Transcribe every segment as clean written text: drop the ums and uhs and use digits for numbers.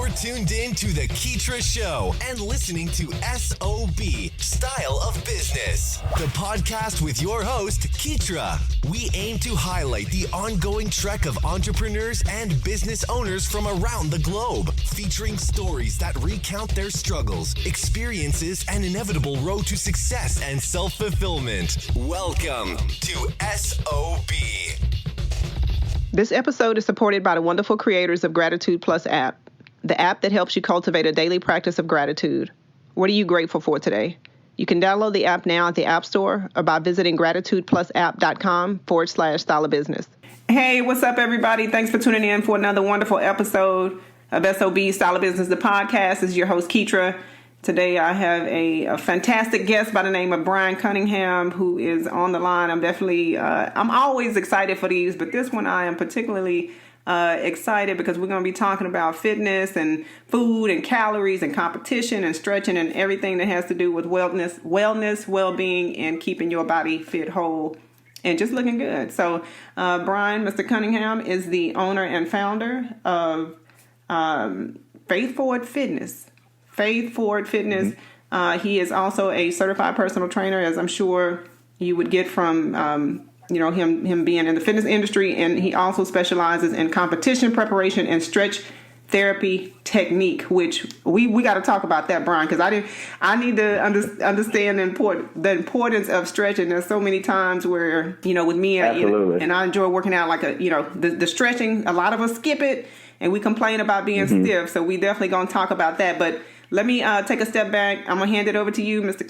You're tuned in to the Keetria Show and listening to SOB, Style of Business, the podcast with your host, Keetria. We aim to highlight the ongoing trek of entrepreneurs and business owners from around the globe, featuring stories that recount their struggles, experiences, and inevitable road to success and self-fulfillment. Welcome to SOB. This episode is supported by the wonderful creators of Gratitude Plus app, the app that helps you cultivate a daily practice of gratitude. What are you grateful for today? You can download the app now at the App Store or by visiting gratitudeplusapp.com/style of business. Hey, what's up, everybody? Thanks for tuning in for another wonderful episode of SOB Style of Business, the podcast. This is your host, Keetria. Today, I have a fantastic guest by the name of Brian Cunningham, who is on the line. I'm always excited for these, but this one I am particularly excited because we're going to be talking about fitness and food and calories and competition and stretching and everything that has to do with wellness, well-being, and keeping your body fit, whole, and just looking good. So, Brian, Mr. Cunningham, is the owner and founder of Faith Forward Fitness. He is also a certified personal trainer, as I'm sure you would get from him being in the fitness industry, and he also specializes in competition preparation and stretch therapy technique, which we got to talk about that, Brian, because I need to understand the importance of stretching. There's so many times where with me and I enjoy working out, like the stretching. A lot of us skip it and we complain about being stiff, so we definitely gonna talk about that. But let me take a step back. I'm going to hand it over to you, Mr.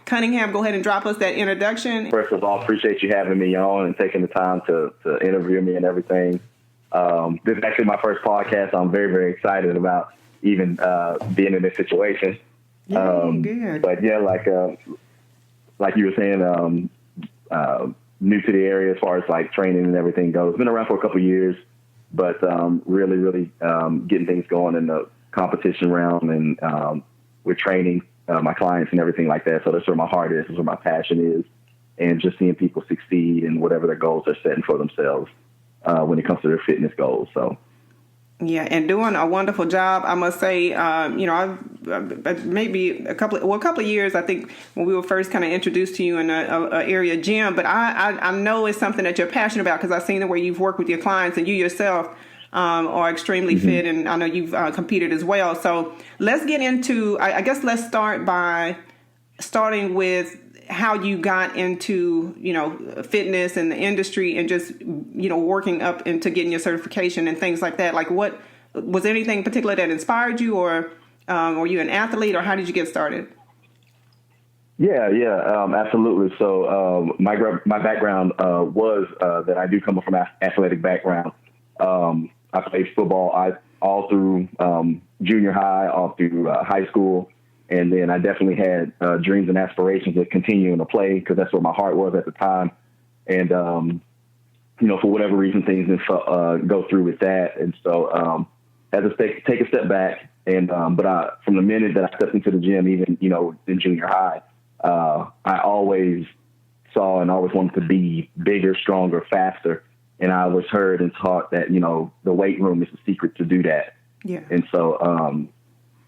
Cunningham. Go ahead and drop us that introduction. First of all, appreciate you having me on and taking the time to interview me and everything. This is actually my first podcast. I'm very, very excited about even being in this situation. Good. But yeah, like you were saying, new to the area as far as like training and everything goes. Been around for a couple of years, but really getting things going in the competition realm and with training my clients and everything like that. So that's where my heart is, that's where my passion is, and just seeing people succeed in whatever their goals are setting for themselves when it comes to their fitness goals. So yeah, and doing a wonderful job, I must say. Maybe a couple of years, I think, when we were first kind of introduced to you in a area gym, but I know it's something that you're passionate about because I've seen the way you've worked with your clients, and you yourself are extremely fit, and I know you've competed as well. So let's get into, I guess let's starting with how you got into, fitness and the industry and just, working up into getting your certification and things like that. Like, what was there anything particular that inspired you, or were you an athlete, or how did you get started? Yeah, absolutely. So my background was that I do come from an athletic background. I played football all through junior high, all through high school. And then I definitely had dreams and aspirations of continuing to play because that's where my heart was at the time. And, for whatever reason, things didn't go through with that. And so had to take a step back. And but from the minute that I stepped into the gym, even, in junior high, I always saw and always wanted to be bigger, stronger, faster. And I was heard and taught that, the weight room is the secret to do that. Yeah. And so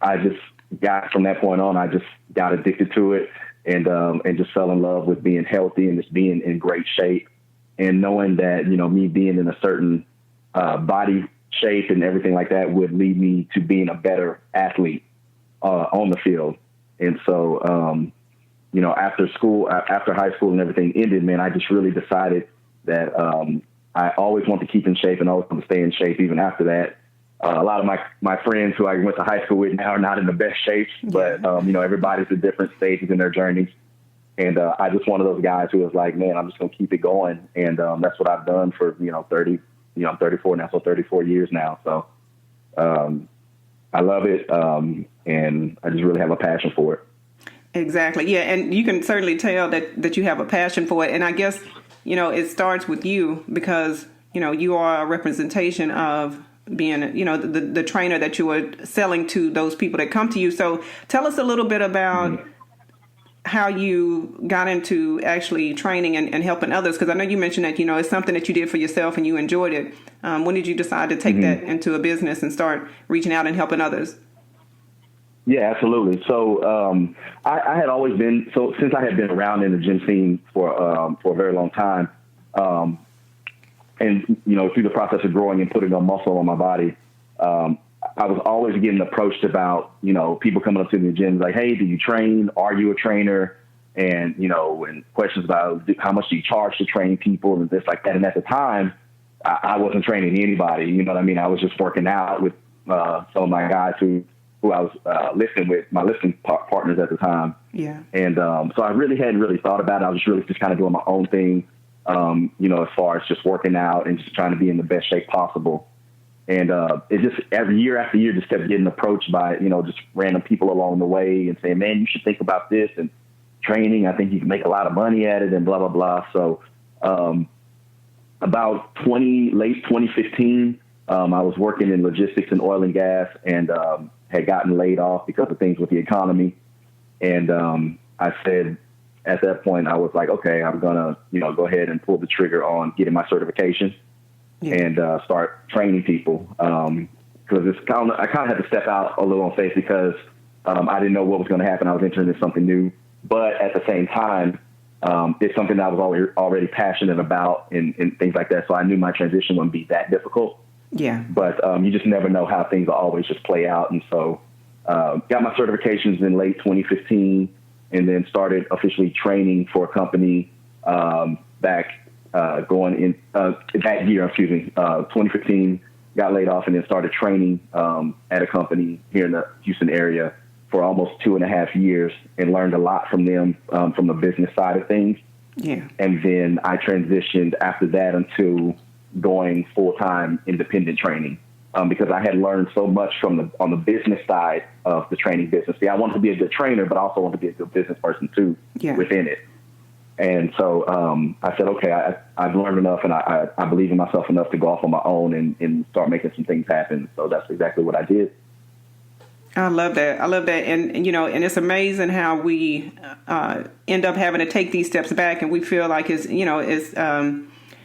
I just got, from that point on, I just got addicted to it and just fell in love with being healthy and just being in great shape and knowing that, me being in a certain body shape and everything like that would lead me to being a better athlete on the field. And so, after high school and everything ended, man, I just really decided that I always want to keep in shape and always want to stay in shape even after that. A lot of my friends who I went to high school with now are not in the best shape, but, everybody's at different stages in their journeys. And I just one of those guys who was like, man, I'm just going to keep it going. And that's what I've done for, 30, I'm 34 now, so 34 years now. So I love it. And I just really have a passion for it. Exactly. Yeah. And you can certainly tell that you have a passion for it. And I guess, it starts with you because, you are a representation of being, the trainer that you are selling to those people that come to you. So tell us a little bit about how you got into actually training and helping others. Because I know you mentioned that, it's something that you did for yourself and you enjoyed it. When did you decide to take that into a business and start reaching out and helping others? Yeah, absolutely. So I had always been, so since I had been around in the gym scene for a very long time, and, through the process of growing and putting on muscle on my body, I was always getting approached about, people coming up to me in the gym like, hey, do you train? Are you a trainer? And, and questions about how much do you charge to train people and this like that. And at the time, I wasn't training anybody. You know what I mean? I was just working out with some of my guys who I was lifting with, my lifting partners at the time. Yeah. And so I really hadn't really thought about it. I was really just kind of doing my own thing, as far as just working out and just trying to be in the best shape possible. And it just every year after year just kept getting approached by, just random people along the way and saying, man, you should think about this and training. I think you can make a lot of money at it and blah, blah, blah. So about late 2015, I was working in logistics and oil and gas and had gotten laid off because of things with the economy. And I said at that point, I was like, okay, I'm going to, go ahead and pull the trigger on getting my certification and start training people. Because I kind of had to step out a little on faith because I didn't know what was going to happen. I was entering into something new. But at the same time, it's something that I was already passionate about and things like that. So I knew my transition wouldn't be that difficult. Yeah. But you just never know how things will always just play out. And so got my certifications in late 2015 and then started officially training for a company back going in that year, 2015, got laid off and then started training at a company here in the Houston area for almost 2.5 years and learned a lot from them from the business side of things. Yeah. And then I transitioned after that into going full-time independent training because I had learned so much on the business side of the training business. See, I wanted to be a good trainer, but I also wanted to be a good business person too within it. And so I said, okay, I've learned enough and I believe in myself enough to go off on my own and start making some things happen. So that's exactly what I did. I love that. And, and it's amazing how we end up having to take these steps back and we feel like it's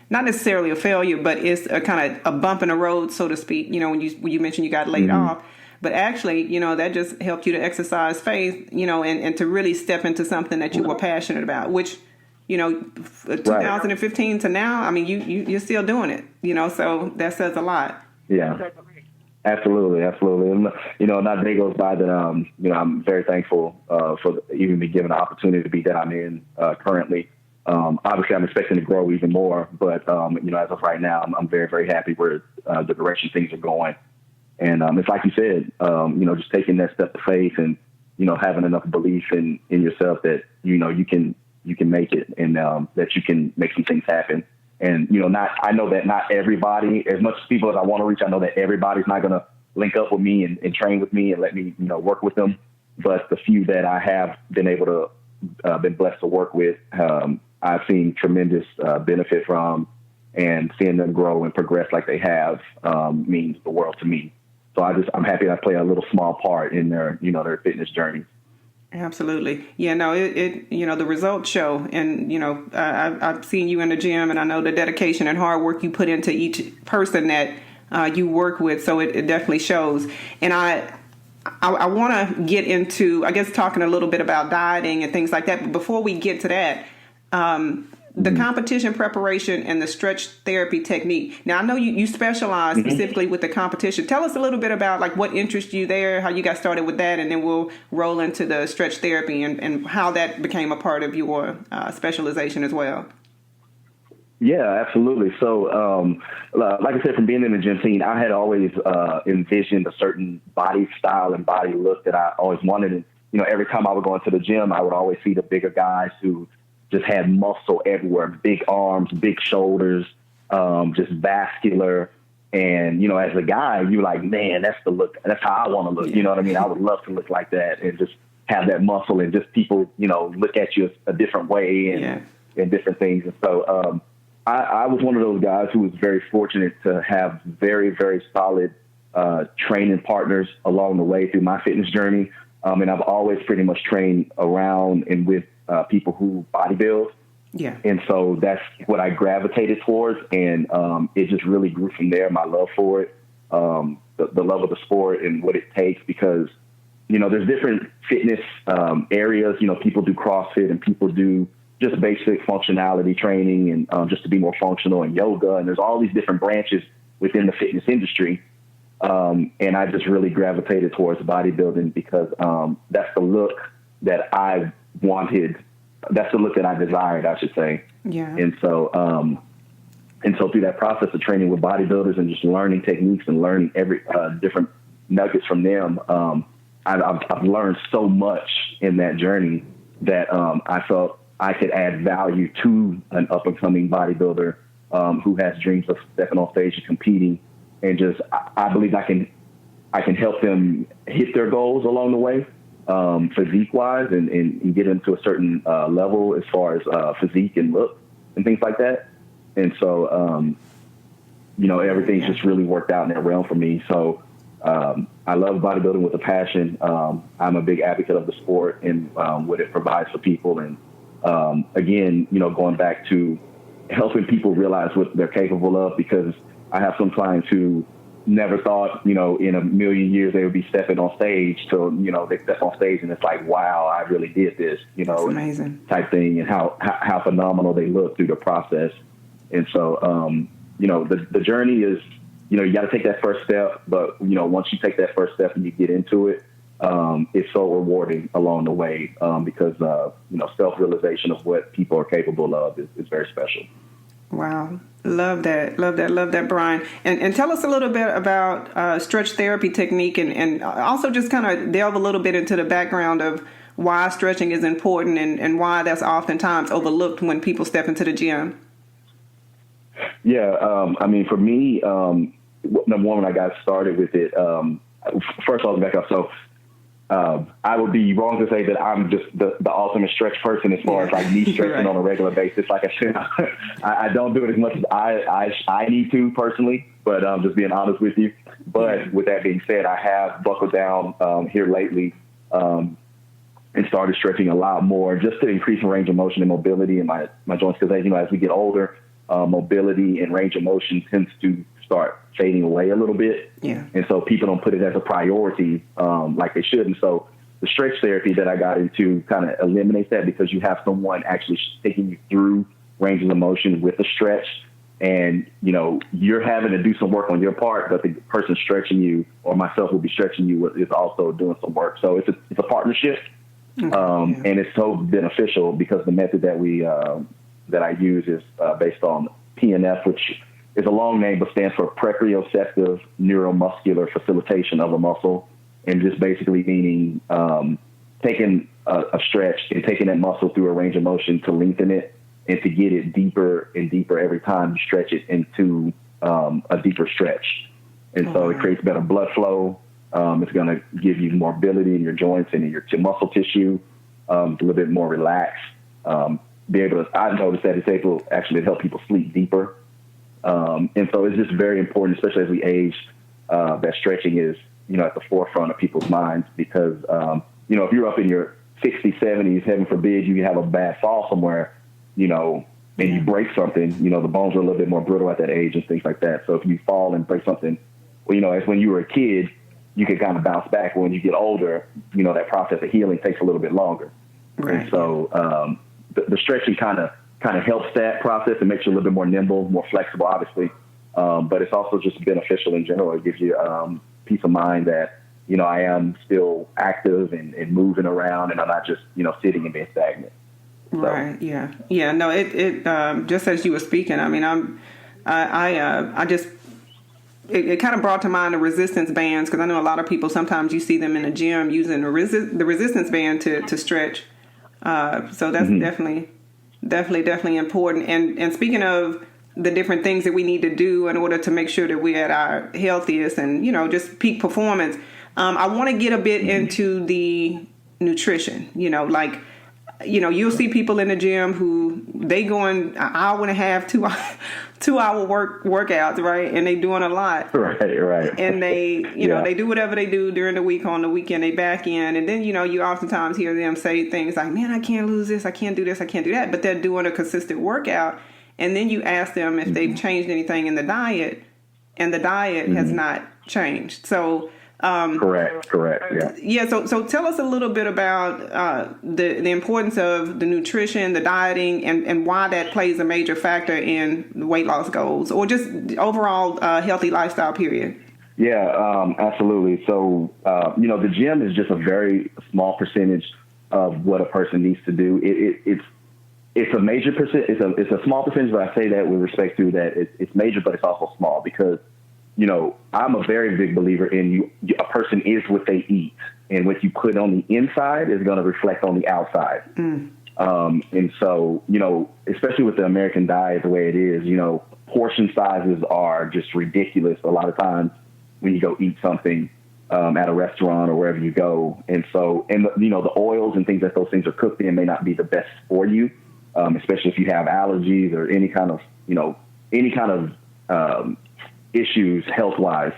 not necessarily a failure, but it's a kind of a bump in the road, so to speak. When you mentioned you got laid off, but actually, that just helped you to exercise faith, and to really step into something that you were passionate about, which, 2015 to now, I mean, you're still doing it, so that says a lot. Yeah. Absolutely. And, not a day goes by that, I'm very thankful for even being given the opportunity to be that I'm in currently. Obviously, I'm expecting to grow even more, but, as of right now, I'm very, very happy where the direction things are going. And it's like you said, just taking that step of faith and, having enough belief in yourself that, you can make it and that you can make some things happen. And, I know that not everybody, as much people as I want to reach, I know that everybody's not going to link up with me and train with me and let me, work with them. But the few that I have been able to, been blessed to work with, I've seen tremendous benefit from, and seeing them grow and progress like they have means the world to me. So I'm happy I play a little small part in their, their fitness journey. Absolutely. Yeah, no, the results show. And, I've seen you in the gym and I know the dedication and hard work you put into each person that you work with. So it definitely shows. And I want to get into, I guess, talking a little bit about dieting and things like that. But before we get to that, the competition preparation and the stretch therapy technique. Now, I know you specialize specifically with the competition. Tell us a little bit about like what interests you there, how you got started with that, and then we'll roll into the stretch therapy and how that became a part of your specialization as well. Yeah, absolutely. So, like I said, from being in the gym scene, I had always envisioned a certain body style and body look that I always wanted. And, every time I would go into the gym, I would always see the bigger guys who just had muscle everywhere, big arms, big shoulders, just vascular. And, as a guy, you're like, man, that's the look. That's how I want to look. You know what I mean? I would love to look like that and just have that muscle and just people, look at you a different way and different things. And so I was one of those guys who was very fortunate to have very, very solid training partners along the way through my fitness journey. And I've always pretty much trained around and with people who bodybuild. Yeah. And so that's what I gravitated towards. And it just really grew from there, my love for it, the love of the sport and what it takes, because, there's different fitness areas. People do CrossFit and people do just basic functionality training and just to be more functional, and yoga. And there's all these different branches within the fitness industry. And I just really gravitated towards bodybuilding because that's the look that I wanted. That's the look that I desired, I should say. Yeah. And so through that process of training with bodybuilders and just learning techniques and learning every different nuggets from them, I've learned so much in that journey that I felt I could add value to an up and coming bodybuilder who has dreams of stepping on stage and competing, and just I believe I can help them hit their goals along the way. Physique wise and get into a certain level as far as physique and look and things like that. And so, everything's just really worked out in that realm for me. So I love bodybuilding with a passion. I'm a big advocate of the sport and what it provides for people. And again, going back to helping people realize what they're capable of, because I have some clients who never thought, in a million years they would be stepping on stage till, they step on stage and it's like, wow, I really did this, That's amazing type thing, and how phenomenal they look through the process. And so, the journey is, you got to take that first step, but, once you take that first step and you get into it, it's so rewarding along the way, because, self-realization of what people are capable of is very special. Wow. Love that, Brian. And tell us a little bit about stretch therapy technique, and also just kind of delve a little bit into the background of why stretching is important and why that's oftentimes overlooked when people step into the gym. Yeah. For me, number one, when I got started with it, first of all, back up. So I would be wrong to say that I'm just the ultimate stretch person as far as like me stretching Right. on a regular basis. Like I said, I don't do it as much as I need to personally, but just being honest with you. But with that being said, I have buckled down here lately and started stretching a lot more just to increase my range of motion and mobility in my joints, because as we get older, mobility and range of motion tends to start fading away a little bit. Yeah. And so people don't put it as a priority like they should. And so the stretch therapy that I got into kind of eliminates that, because you have someone actually taking you through ranges of motion with a stretch. And, you're having to do some work on your part, but the person stretching you or myself will be stretching you is also doing some work. So it's a partnership. And it's so beneficial because the method that I use is based on PNF, which is a long name, but stands for proprioceptive neuromuscular facilitation of a muscle, and just basically meaning taking a stretch and taking that muscle through a range of motion to lengthen it and to get it deeper and deeper every time you stretch it into a deeper stretch. And so it creates better blood flow. It's going to give you more mobility in your joints and in your muscle tissue, a little bit more relaxed. Be able to, I've noticed that it's able actually to help people sleep deeper. And so it's just very important, especially as we age, that stretching is, at the forefront of people's minds, because, if you're up in your 60s, 70s, heaven forbid, you have a bad fall somewhere, and you break something, the bones are a little bit more brittle at that age and things like that. So if you fall and break something, as when you were a kid, you could kind of bounce back. When you get older, that process of healing takes a little bit longer. Right. And so, the stretching kind of helps that process and makes you a little bit more nimble, more flexible, obviously. But it's also just beneficial in general. It gives you peace of mind that, I am still active and moving around, and I'm not just, sitting and being stagnant. So. Right. Yeah. Yeah. No, it just as you were speaking, I mean, it kind of brought to mind the resistance bands, because I know a lot of people, sometimes you see them in the gym using the resistance band to stretch. So that's definitely important. And speaking of the different things that we need to do in order to make sure that we're at our healthiest and, just peak performance, I want to get a bit into the nutrition, you'll see people in the gym who they go in an hour and a half, 2-hour workouts, right? And they doing a lot. Right. And they, you know, they do whatever they do during the week. On the weekend, they back in. And then, you know, you oftentimes hear them say things like, man, I can't lose this. I can't do this. I can't do that. But they're doing a consistent workout. And then you ask them if they've changed anything in the diet, and the diet has not changed. So, correct. Yeah. So tell us a little bit about the importance of the nutrition, the dieting, and why that plays a major factor in the weight loss goals, or just overall healthy lifestyle. Period. Yeah, absolutely. So you know, the gym is just a very small percentage of what a person needs to do. It's a major percent. It's a small percentage, but I say that with respect to that it's major, but it's also small because, you know, I'm a very big believer in a person is what they eat, and what you put on the inside is going to reflect on the outside. And so, you know, especially with the American diet, the way it is, you know, portion sizes are just ridiculous a lot of times when you go eat something at a restaurant or wherever you go. And so, you know, the oils and things that those things are cooked in may not be the best for you, especially if you have allergies or any kind of issues health-wise.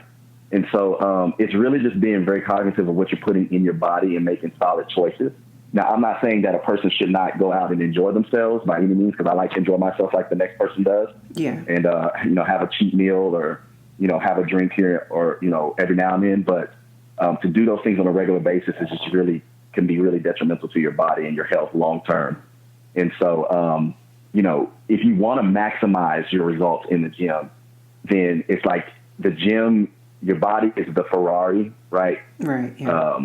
And so it's really just being very cognizant of what you're putting in your body and making solid choices. Now, I'm not saying that a person should not go out and enjoy themselves by any means, because I like to enjoy myself like the next person does. Yeah. And, you know, have a cheat meal or, you know, have a drink here or, you know, every now and then. But to do those things on a regular basis is just can be really detrimental to your body and your health long term. And so, you know, if you want to maximize your results in the gym, then it's like the gym, your body is the Ferrari, right? Right. Yeah.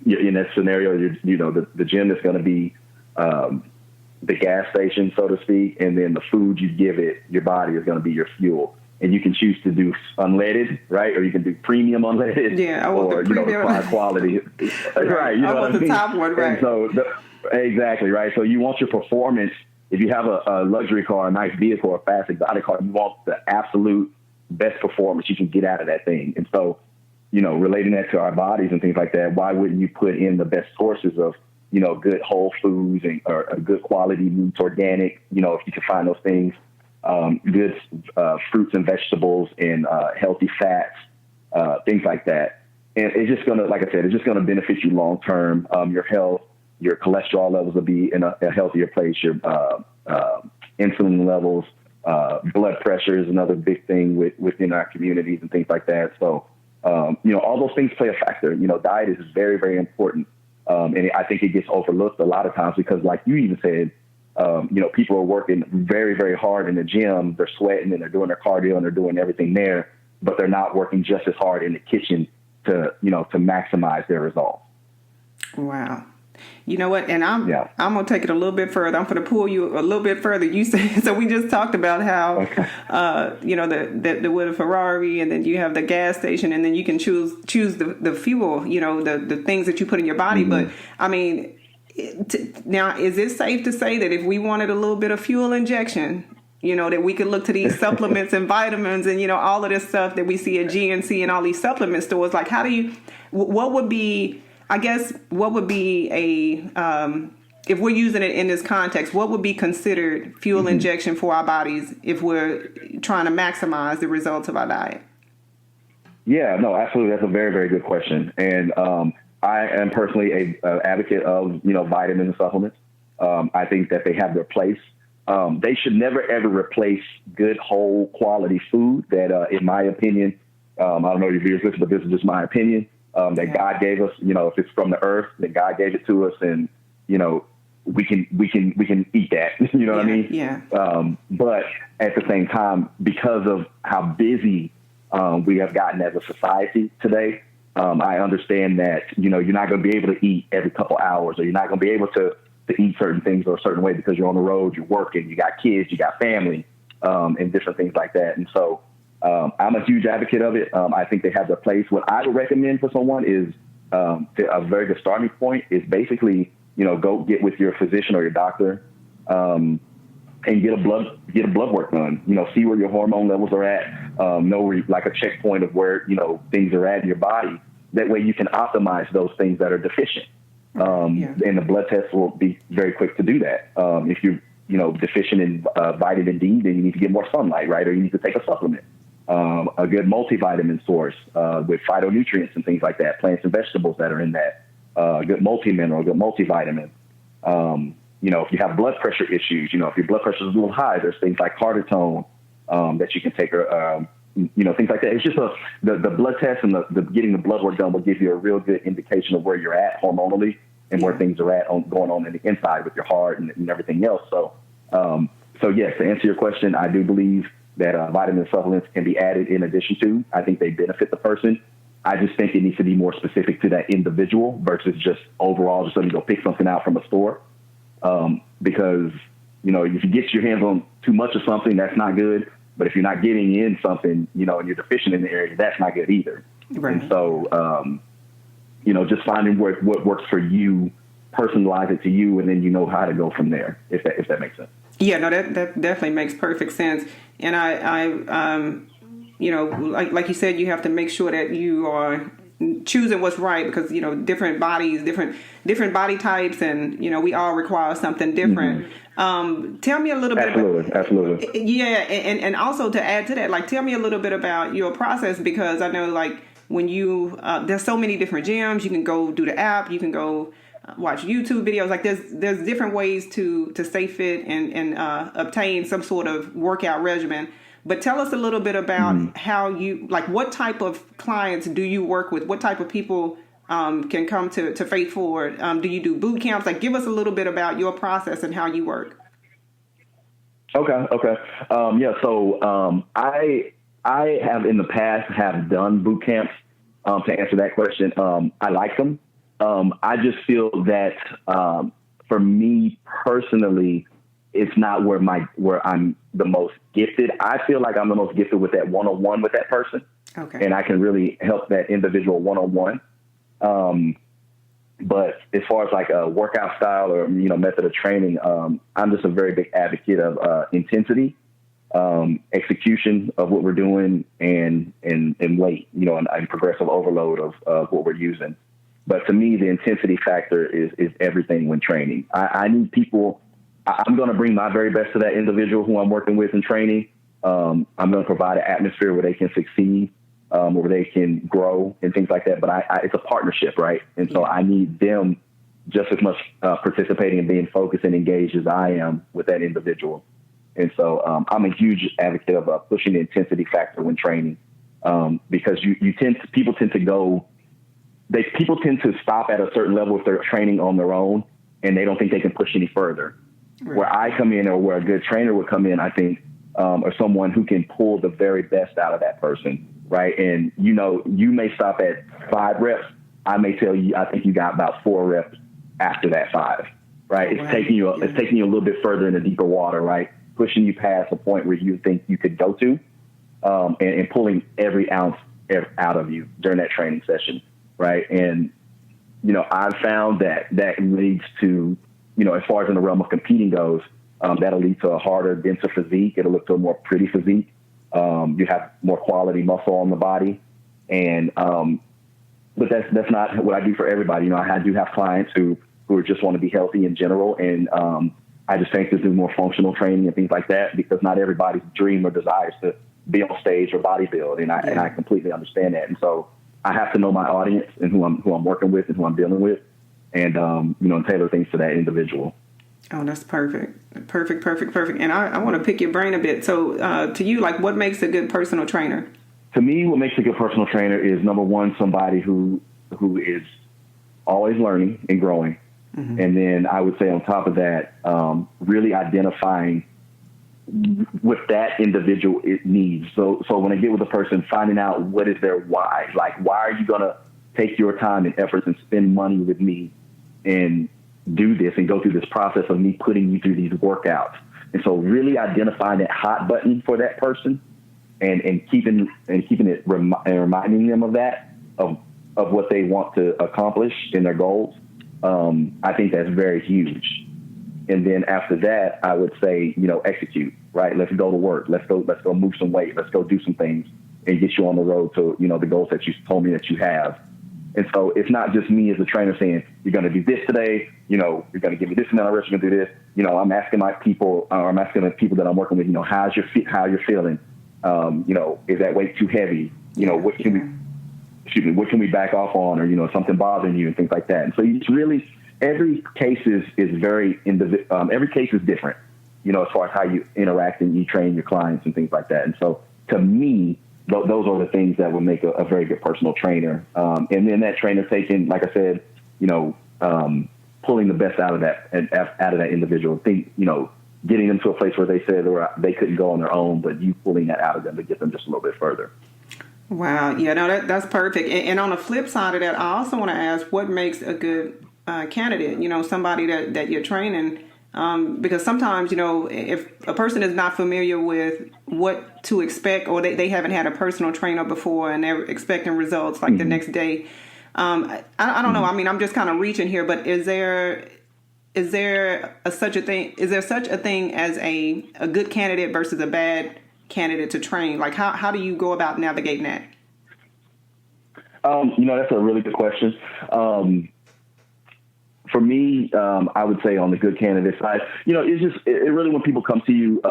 In that scenario, you know, the gym is going to be the gas station, so to speak, and then the food you give it, your body is going to be your fuel. And you can choose to do unleaded, right? Or you can do premium unleaded. Yeah, I want or, the premium. You know, high quality. Right. You know I want the top one, right. And so, exactly, right? So you want your performance. If you have a luxury car, a nice vehicle, a fast exotic car, you want the absolute best performance you can get out of that thing. And so, you know, relating that to our bodies and things like that, why wouldn't you put in the best sources of, you know, good whole foods or a good quality meats, organic, you know, if you can find those things, good fruits and vegetables and healthy fats, things like that. And it's just going to, like I said, it's just going to benefit you long term. Your health, your cholesterol levels will be in a healthier place. Your insulin levels, blood pressure is another big thing within our communities and things like that. So, you know, all those things play a factor. You know, diet is very, very important. And I think it gets overlooked a lot of times because, like you even said, you know, people are working very, very hard in the gym. They're sweating and they're doing their cardio and they're doing everything there, but they're not working just as hard in the kitchen to maximize their results. Wow. You know what? And I'm going to take it a little bit further. I'm going to pull you a little bit further. You said, so we just talked about how, you know, the with a Ferrari, and then you have the gas station, and then you can choose the fuel, you know, the things that you put in your body. But I mean, now, is it safe to say that if we wanted a little bit of fuel injection, you know, that we could look to these supplements and vitamins and, you know, all of this stuff that we see at GNC and all these supplement stores? Like, what would be if we're using it in this context, what would be considered fuel injection for our bodies if we're trying to maximize the results of our diet? Yeah, no, absolutely. That's a very, very good question. And I am personally a advocate of, you know, vitamins and supplements. I think that they have their place. They should never, ever replace good, whole quality food that, in my opinion, I don't know if you're listening, but this is just my opinion. That God gave us, you know, if it's from the earth, that God gave it to us, and, you know, we can eat that, you know what I mean? Yeah. But at the same time, because of how busy we have gotten as a society today, I understand that, you know, you're not going to be able to eat every couple hours, or you're not going to be able to eat certain things or a certain way because you're on the road, you're working, you got kids, you got family, and different things like that. And so, I'm a huge advocate of it. I think they have their place. What I would recommend for someone is a very good starting point is basically, you know, go get with your physician or your doctor and get a blood work done. You know, see where your hormone levels are at. Know where, like a checkpoint of where, you know, things are at in your body. That way you can optimize those things that are deficient. And the blood test will be very quick to do that. If deficient in vitamin D, then you need to get more sunlight, right? Or you need to take a supplement. A good multivitamin source with phytonutrients and things like that, plants and vegetables that are in that, good multi-mineral, good multivitamin. If you have blood pressure issues, if your blood pressure is a little high, there's things like Cartitone that you can take, things like that. It's just the blood test and the getting the blood work done will give you a real good indication of where you're at hormonally and where things are at going on in the inside with your heart and everything else. So yes, to answer your question, I do believe that vitamin supplements can be added in addition to. I think they benefit the person. I just think it needs to be more specific to that individual versus just overall, just let me go pick something out from a store. Because, if you get your hands on too much of something, that's not good. But if you're not getting in something, and you're deficient in the area, that's not good either. Right. And so, just finding what works for you, personalize it to you, and then you know how to go from there, if that makes sense. Yeah, no, that definitely makes perfect sense. And I like you said, you have to make sure that you are choosing what's right because, different bodies, different body types, and, we all require something different. Mm-hmm. Tell me a little bit about... Absolutely. Yeah, and also to add to that, tell me a little bit about your process, because I know, when you... there's so many different gyms. You can go do the app. You can go watch YouTube videos. There's different ways to stay fit and obtain some sort of workout regimen. But tell us a little bit about how you, what type of clients do you work with? What type of people can come to Faith Forward? Do you do boot camps? Give us a little bit about your process and how you work. Okay. So I have in the past have done boot camps. To answer that question, I like them. I just feel that for me personally, it's not where I'm the most gifted. I feel like I'm the most gifted with that one-on-one with that person. Okay. And I can really help that individual one-on-one. But as far as a workout style or, method of training, I'm just a very big advocate of intensity, execution of what we're doing and weight, and progressive overload of what we're using. But to me, the intensity factor is everything when training. I need people. I'm going to bring my very best to that individual who I'm working with in training. I'm going to provide an atmosphere where they can succeed, where they can grow and things like that. But it's a partnership, right? And so I need them just as much participating and being focused and engaged as I am with that individual. And so I'm a huge advocate of pushing the intensity factor when training, because people tend to stop at a certain level if they're training on their own and they don't think they can push any further. Right. Where I come in, or where a good trainer would come in, I think, or someone who can pull the very best out of that person, right? And, you may stop at 5 reps. I may tell you, I think you got about 4 reps after that 5, right? It's taking you a little bit further in the deeper water, right? Pushing you past a point where you think you could go to, and pulling every ounce out of you during that training session, right? And, I've found that leads to, as far as in the realm of competing goes, that'll lead to a harder, denser physique. It'll look to a more pretty physique. You have more quality muscle on the body. And, but that's not what I do for everybody. I do have clients who just want to be healthy in general. And, I just think to do more functional training and things like that, because not everybody's dream or desires to be on stage or bodybuild. And I completely understand that. And so I have to know my audience and who I'm working with and who I'm dealing with, and tailor things to that individual. Oh, that's perfect. And I want to pick your brain a bit. So to you, what makes a good personal trainer? To me, what makes a good personal trainer is, number one, somebody who is always learning and growing. Mm-hmm. And then I would say on top of that, really identifying what that individual needs. So when I get with a person, finding out what is their why. Why are you going to take your time and efforts and spend money with me and do this and go through this process of me putting you through these workouts? And so really identifying that hot button for that person and keeping it reminding them of that, of what they want to accomplish in their goals. I think that's very huge. And then after that, I would say, execute, right? Let's go to work. Let's go move some weight. Let's go do some things and get you on the road to, the goals that you told me that you have. And so it's not just me as a trainer saying, you're going to do this today, you're going to give me this amount of rest, you're going to do this. I'm asking my people, or I'm asking the people that I'm working with, how you're feeling? Is that weight too heavy? What can we back off on, or, something bothering you and things like that. And so it's really, every case is very every case is different, as far as how you interact and you train your clients and things like that. And so to me, those are the things that would make a very good personal trainer. And then that trainer taking, like I said, pulling the best out of that individual. Getting them to a place where they said they couldn't go on their own, but you pulling that out of them to get them just a little bit further. Wow. Yeah, no, that's perfect. And on the flip side of that, I also want to ask, what makes a good candidate, somebody that you're training? Because sometimes, if a person is not familiar with what to expect, or they haven't had a personal trainer before and they're expecting results like the next day, I don't know. I mean, I'm just kind of reaching here, but is there such a thing as a good candidate versus a bad candidate to train? Like, how do you go about navigating that? That's a really good question. For me, I would say on the good candidate side, it's really when people come to you,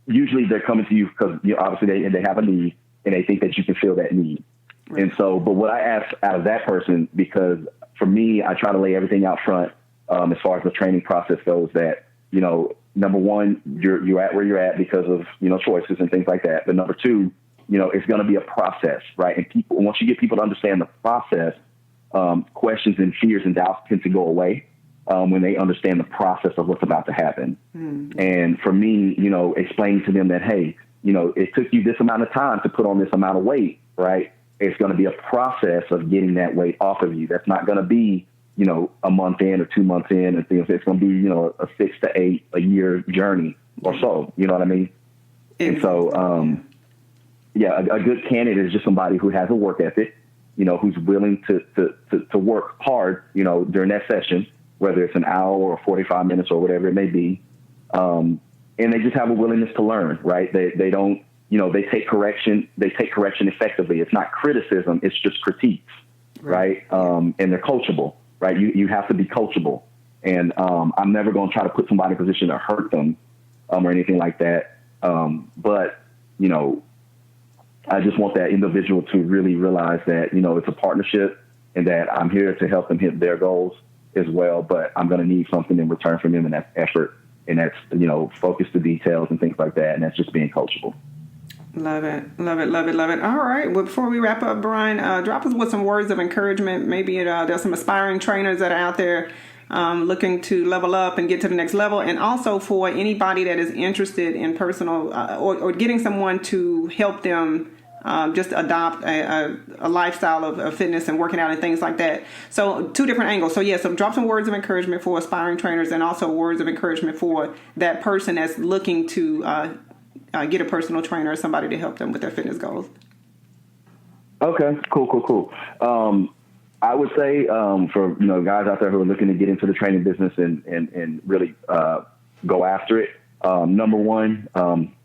usually they're coming to you because obviously they have a need and they think that you can fill that need. Right. And so, but what I ask out of that person, because for me, I try to lay everything out front as far as the training process goes, that, number one, you're at where you're at because of, choices and things like that. But number two, it's going to be a process, right? And once you get people to understand the process, questions and fears and doubts tend to go away when they understand the process of what's about to happen. And for me, explaining to them that, hey, it took you this amount of time to put on this amount of weight, right? It's going to be a process of getting that weight off of you. That's not going to be, a month in or 2 months in and things. It's going to be, a 6 to 8 a year journey or so. You know what I mean? And so, a good candidate is just somebody who has a work ethic, who's willing to work hard, during that session, whether it's an hour or 45 minutes or whatever it may be. And they just have a willingness to learn, right? They don't, they take correction effectively. It's not criticism. It's just critiques, right? And they're coachable, right? You have to be coachable. And I'm never going to try to put somebody in a position to hurt them or anything like that. But, I just want that individual to really realize that, it's a partnership and that I'm here to help them hit their goals as well. But I'm going to need something in return from them, and that's effort. And that's, focus to details and things like that. And that's just being coachable. Love it. Love it. Love it. Love it. All right. Well, before we wrap up, Brian, drop us with some words of encouragement. Maybe there's some aspiring trainers that are out there looking to level up and get to the next level. And also for anybody that is interested in personal or getting someone to help them just adopt a lifestyle of fitness and working out and things like that. So 2 different angles. So so drop some words of encouragement for aspiring trainers and also words of encouragement for that person that's looking to get a personal trainer or somebody to help them with their fitness goals. Okay, cool. I would say for guys out there who are looking to get into the training business and really go after it, number one,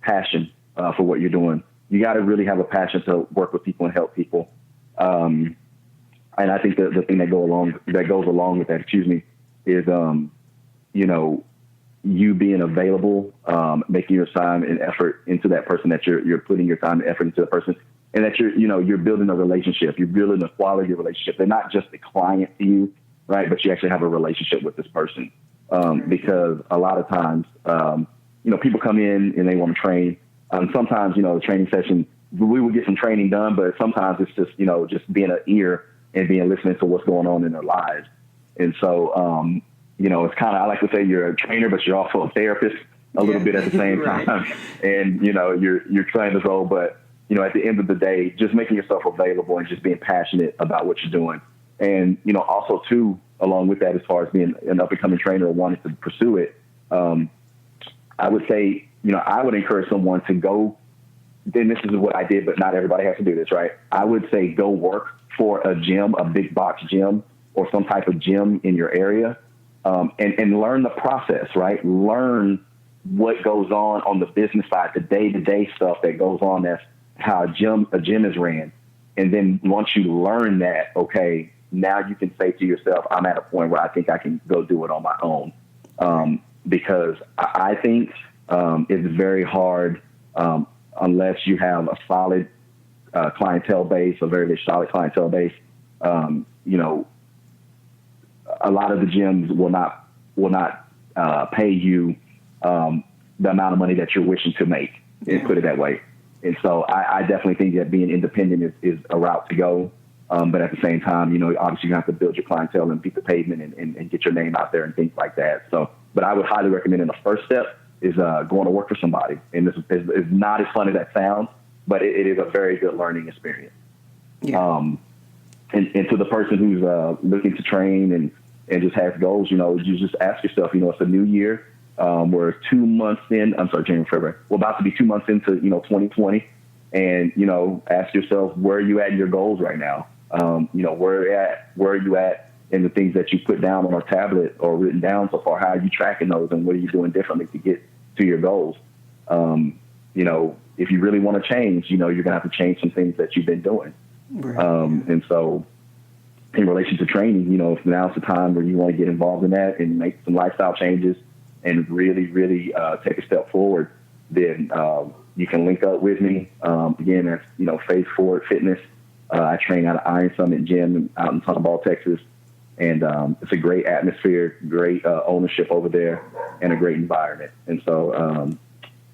passion for what you're doing. You got to really have a passion to work with people and help people. And I think the thing that goes along with that, is you being available, making your time and effort into that person, that you're putting your time and effort into the person, and that you're building a relationship. You're building a quality relationship. They're not just a client to you, right? But you actually have a relationship with this person. Because a lot of times, people come in and they want to train. Sometimes, the training session, we will get some training done, but sometimes it's just, just being an ear and listening to what's going on in their lives. And so, it's kind of, I like to say you're a trainer, but you're also a therapist a little bit at the same time. And, you're trying this role, but, at the end of the day, just making yourself available and just being passionate about what you're doing. And, also too, along with that, as far as being an up and coming trainer or wanting to pursue it, I would say, I would encourage someone to go, then this is what I did, but not everybody has to do this, right? I would say go work for a gym, a big box gym or some type of gym in your area, and learn the process, right? Learn what goes on the business side, the day-to-day stuff that goes on. That's how a gym is ran. And then once you learn that, okay, now you can say to yourself, I'm at a point where I think I can go do it on my own. Because I think it's very hard unless you have a solid clientele base, a very solid clientele base. You know, a lot of the gyms will not pay you the amount of money that you're wishing to make, and put it that way. And so I definitely think that being independent is a route to go. But at the same time, you know, obviously you have to build your clientele and beat the pavement and get your name out there and things like that. So, but I would highly recommend in the first step is going to work for somebody. And this is not as fun as that sounds, but it is a very good learning experience. Yeah. And to the person who's looking to train and just has goals, you know, you just ask yourself, you know, it's a new year. We're 2 months in, January, February. We're about to be 2 months into, you know, 2020. And, you know, ask yourself, where are you at in your goals right now? You know, where are you at in the things that you put down on a tablet or written down so far? How are you tracking those, and what are you doing differently to get to your goals? You know, if you really want to change, you know, you're going to have to change some things that you've been doing. Right. And so in relation to training, you know, if now's the time where you want to get involved in that and make some lifestyle changes and really, really take a step forward, then you can link up with me. Again, that's, you know, Faith Forward Fitness. I train out of Iron Summit Gym out in Tomball, Texas. And it's a great atmosphere, great ownership over there, and a great environment. And so,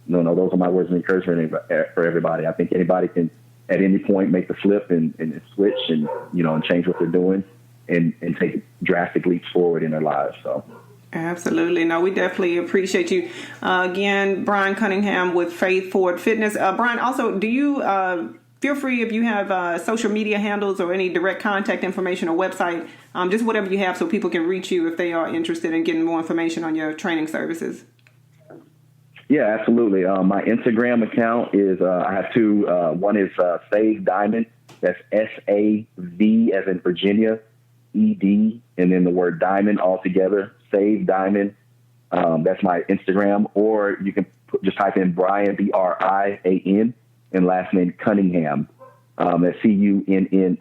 no, those are my words of encouragement for everybody. I think anybody can, at any point, make the flip and switch and, you know, and change what they're doing and take drastic leaps forward in their lives. So. Absolutely. No, we definitely appreciate you. Again, Brian Cunningham with Faith Forward Fitness. Brian, also, do you feel free if you have social media handles or any direct contact information or website, just whatever you have so people can reach you if they are interested in getting more information on your training services. Yeah, absolutely. My Instagram account is, I have two. One is Save Diamond. That's SAV as in Virginia, ED, and then the word diamond all together. Save Diamond. That's my Instagram. Or you can just type in Brian, BRIAN, and last name Cunningham. That's CUNNINGHAM.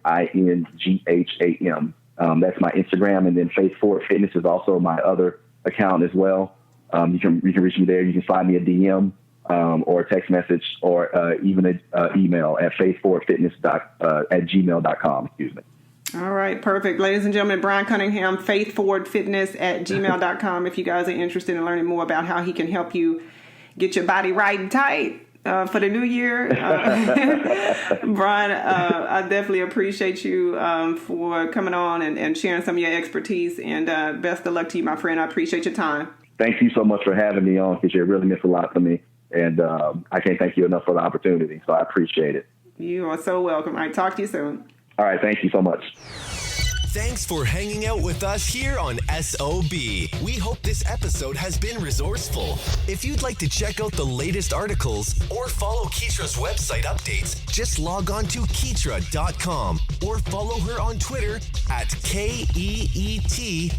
That's my Instagram. And then Faith Forward Fitness is also my other account as well. You can reach me there. You can slide me a DM or a text message or even an email at faithforwardfitness@gmail.com. Excuse me. All right, perfect. Ladies and gentlemen, Brian Cunningham, faithforwardfitness@gmail.com. If you guys are interested in learning more about how he can help you get your body right and tight for the new year. Brian, I definitely appreciate you for coming on and sharing some of your expertise, and best of luck to you, my friend. I appreciate your time. Thank you so much for having me on, because you really meant a lot to me, and I can't thank you enough for the opportunity, so I appreciate it. You are so welcome. All right, talk to you soon. All right, thank you so much. Thanks for hanging out with us here on SOB. We hope this episode has been resourceful. If you'd like to check out the latest articles or follow Keetria's website updates, just log on to Keetria.com or follow her on Twitter at KEETRIA.